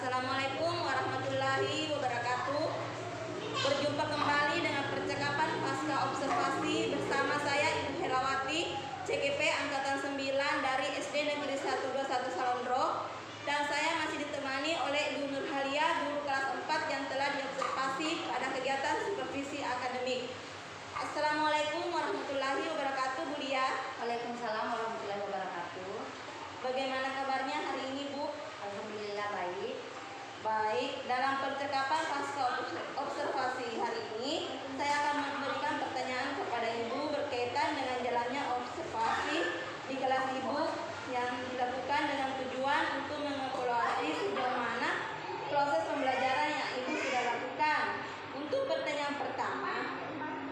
Assalamualaikum warahmatullahi wabarakatuh. Berjumpa kembali dengan percakapan pasca observasi bersama saya Ibu Herawati, CGP Angkatan 9 dari SD Negeri 121 Salondro, dan saya masih ditemani oleh Ibu Nurhalia, guru kelas 4 yang telah diobservasi pada kegiatan supervisi akademik. Assalamualaikum warahmatullahi wabarakatuh, Bu Lia. Waalaikumsalam warahmatullahi wabarakatuh. Bagaimana kabarnya hari ini, Bu? Alhamdulillah baik. Baik, dalam percakapan pasca observasi hari ini, saya akan memberikan pertanyaan kepada Ibu berkaitan dengan jalannya observasi di kelas Ibu yang dilakukan dengan tujuan untuk mengevaluasi sejauh mana proses pembelajaran yang Ibu sudah lakukan. Untuk pertanyaan pertama,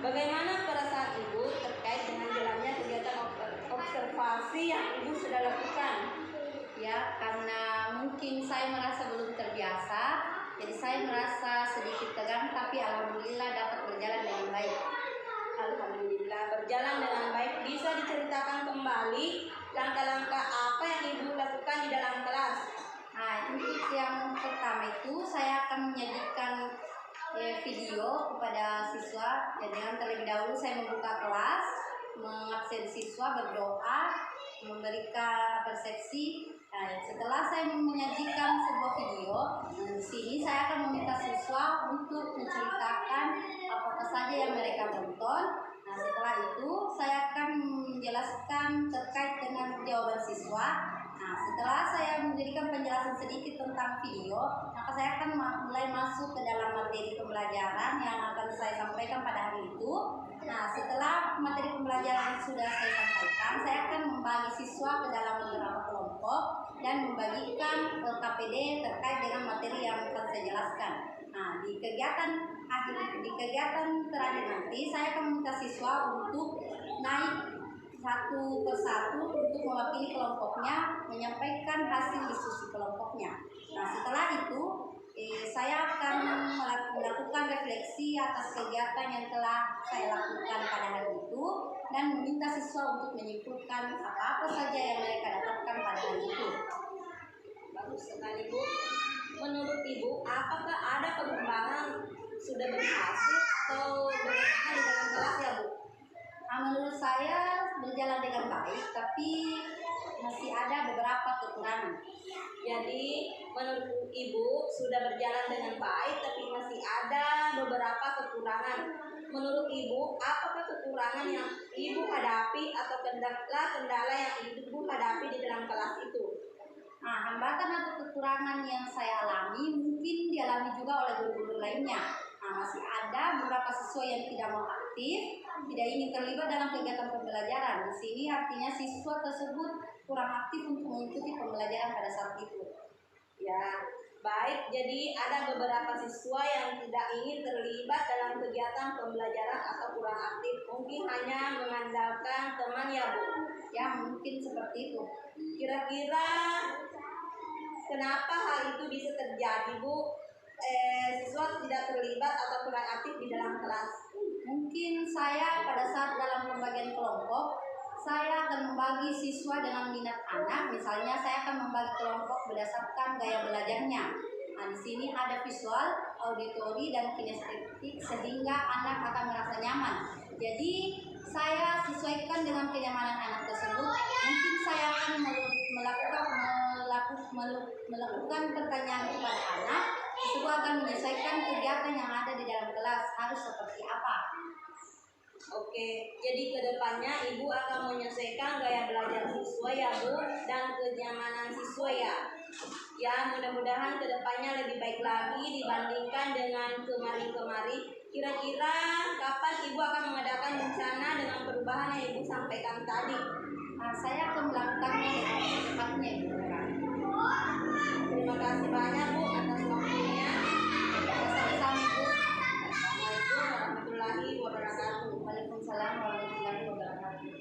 bagaimana perasaan Ibu terkait dengan jalannya kegiatan observasi yang Ibu sudah lakukan? Ya, karena mungkin saya merasa belum terbiasa, jadi saya merasa sedikit tegang, tapi alhamdulillah dapat berjalan dengan baik. Alhamdulillah berjalan dengan baik. Bisa diceritakan kembali langkah-langkah apa yang Ibu lakukan di dalam kelas? Nah, untuk yang pertama itu saya akan menyajikan video kepada siswa. Jadi dengan terlebih dahulu saya membuka kelas, mengabsen siswa, berdoa, memberikan persepsi. Nah, setelah saya menyajikan sebuah video, di sini saya akan meminta siswa untuk menceritakan apa saja yang mereka tonton. Nah, setelah itu saya akan menjelaskan terkait dengan jawaban siswa. Nah, setelah saya memberikan penjelasan sedikit tentang video, maka saya akan mulai masuk ke dalam materi pembelajaran yang akan saya sampaikan pada hari itu. Nah, setelah materi pembelajaran sudah saya sampaikan, saya akan membagi siswa ke dalam beberapa kelompok dan membagikan KPD terkait dengan materi yang akan saya jelaskan. Nah, di kegiatan terakhir nanti saya akan meminta siswa untuk naik satu persatu untuk mewakili kelompoknya, menyampaikan hasil diskusi kelompoknya. Nah, setelah itu saya akan melakukan refleksi atas kegiatan yang telah saya lakukan pada hari itu dan meminta siswa untuk menyimpulkan apa saja yang mereka dapatkan pada hari itu. Bagus sekali, Bu. Menurut Ibu, apakah ada pengembangan sudah berhasil atau bagaimana di dalam kelas ya, Bu? Nah, menurut saya berjalan dengan baik, tapi masih ada beberapa kekurangan. Jadi, menurut Ibu sudah berjalan dengan baik, tapi masih ada beberapa kekurangan. Menurut Ibu, apakah kekurangan yang Ibu hadapi atau kendala yang Ibu hadapi di dalam kelas itu? Nah, hambatan atau kekurangan yang saya alami mungkin dialami juga oleh guru-guru lainnya. Nah, masih ada beberapa siswa yang tidak mau aktif, tidak ingin terlibat dalam kegiatan pembelajaran. Di sini artinya siswa tersebut kurang aktif untuk mengikuti pembelajaran pada saat itu. Ya, baik. Jadi ada beberapa siswa yang tidak ingin terlibat dalam kegiatan pembelajaran atau kurang aktif. Mungkin hanya mengandalkan teman ya, Bu. Ya, mungkin seperti itu. Kira-kira kenapa hal itu bisa terjadi, Bu? Siswa tidak terlibat atau kurang aktif di dalam kelas. Mungkin saya pada saat dalam pembagian kelompok, saya akan membagi siswa dengan minat anak. Misalnya saya akan membagi kelompok berdasarkan gaya belajarnya. Nah, di sini ada visual, auditori, dan kinestetik sehingga anak akan merasa nyaman. Jadi saya sesuaikan dengan kenyamanan anak tersebut. Mungkin saya akan melakukan pertanyaan kepada anak. Siswa akan menyelesaikan kegiatan yang ada di dalam kelas harus seperti apa. Oke, jadi kedepannya Ibu akan menyesuaikan gaya belajar siswa ya, Bu, dan kenyamanan siswa ya. Ya, mudah-mudahan kedepannya lebih baik lagi dibandingkan dengan kemarin-kemarin. Kira-kira kapan Ibu akan mengadakan rencana dengan perubahan yang Ibu sampaikan tadi? Nah, saya akan melakukannya dengan secepatnya. Terima kasih banyak, Bu, atas waktunya. Sama-sama, Bu. Assalamualaikum warahmatullahi wabarakatuh. Waalaikumsalam warahmatullahi wabarakatuh.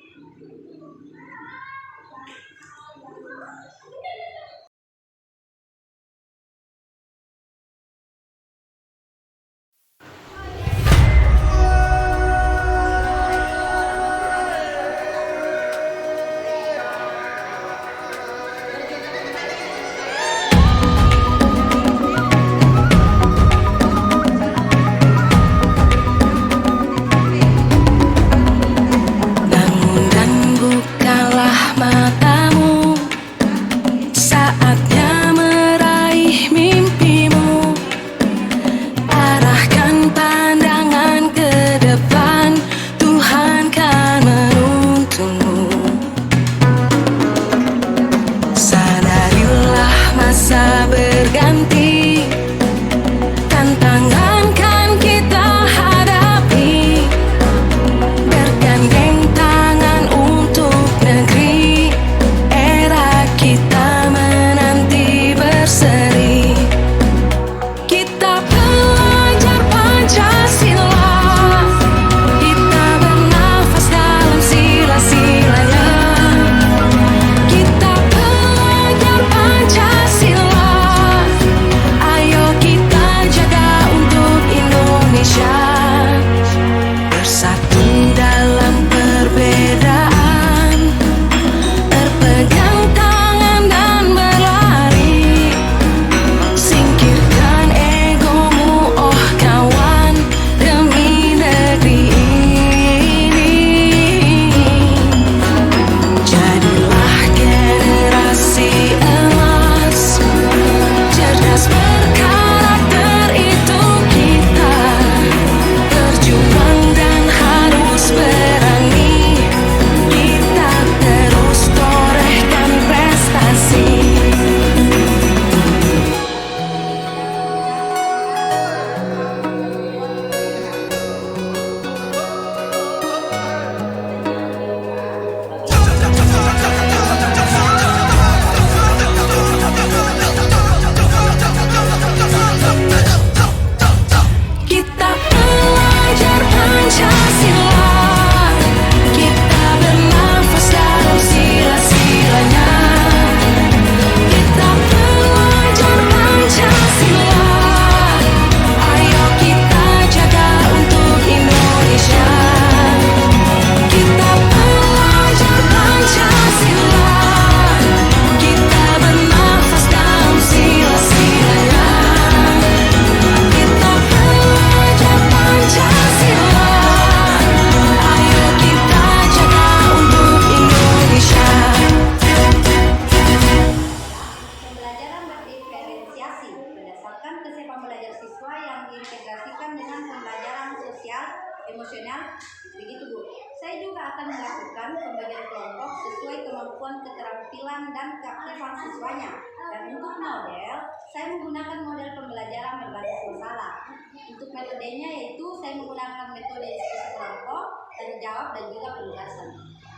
Begitu Bu. Saya juga akan melakukan pembagian kelompok sesuai kemampuan, keterampilan, dan keaktifan siswanya. Dan untuk model, saya menggunakan model pembelajaran berbasis masalah. Untuk metodenya yaitu saya menggunakan metode diskusi kelompok, tanya jawab, dan juga penugasan.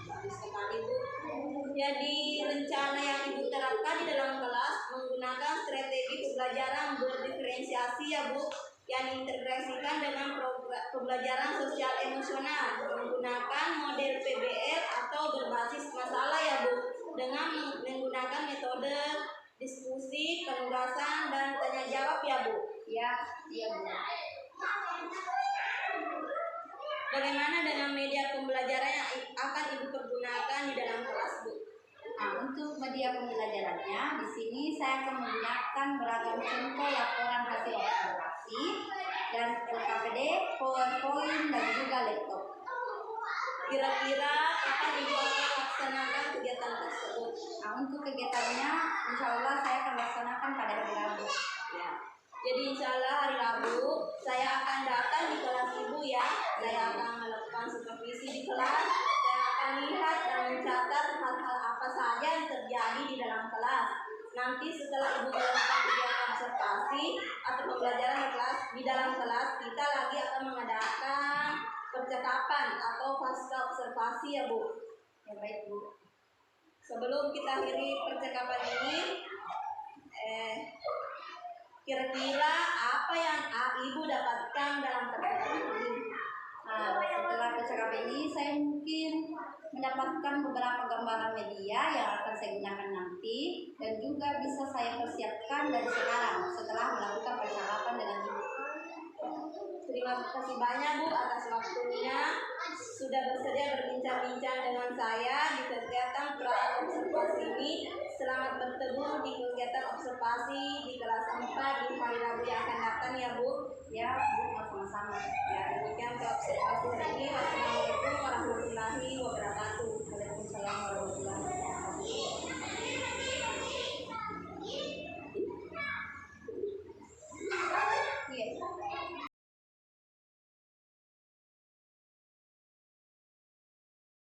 Bagus sekali Bu. Jadi rencana yang Ibu terapkan di dalam kelas menggunakan strategi pembelajaran berdiferensiasi ya Bu, yang diintegrasikan dengan pembelajaran sosial emosional menggunakan model PBL atau berbasis masalah ya Bu, dengan menggunakan metode diskusi, penugasan, dan tanya jawab ya Bu. Ya, iya Bu. Bagaimana dengan media pembelajaran yang akan Ibu pergunakan di dalam kelas Bu? Nah, untuk media pembelajarannya, di sini saya akan menggunakan beragam contoh laporan hasil observasi dan LKPD, PowerPoint, dan juga laptop. Kira-kira kapan Ibu akan laksanakan kegiatan tersebut? Nah, untuk kegiatannya, insya Allah saya akan laksanakan pada hari Rabu. Ya. Jadi insya Allah hari Rabu saya akan datang di kelas Ibu ya. Saya akan melakukan supervisi di kelas. Saya akan lihat dan mencatat hal-hal apa saja yang terjadi di dalam kelas. Nanti setelah Ibu melakukan kegiatan observasi atau pembelajaran di dalam kelas, kita lagi akan mengadakan percakapan atau pasca observasi ya Bu. Ya baik Bu. Sebelum kita akhiri percakapan ini, kira-kira apa yang Ibu dapatkan dalam percakapan ini? Nah, setelah percakapan ini saya mungkin mendapatkan beberapa gambaran media yang akan saya gunakan nanti, dan juga bisa saya persiapkan dari sekarang setelah melakukan percakapan dengan Ibu. Terima kasih banyak Bu atas waktunya, sudah bersedia berbincang-bincang dengan saya di kegiatan pra-observasi ini. Selamat bertemu di kegiatan observasi di kelas 4 di hari Rabu yang akan datang ya Bu. Ya Bu, sama-sama. Ya, demikian pra-observasi ini. Wassalamualaikum warahmatullahi wabarakatuh.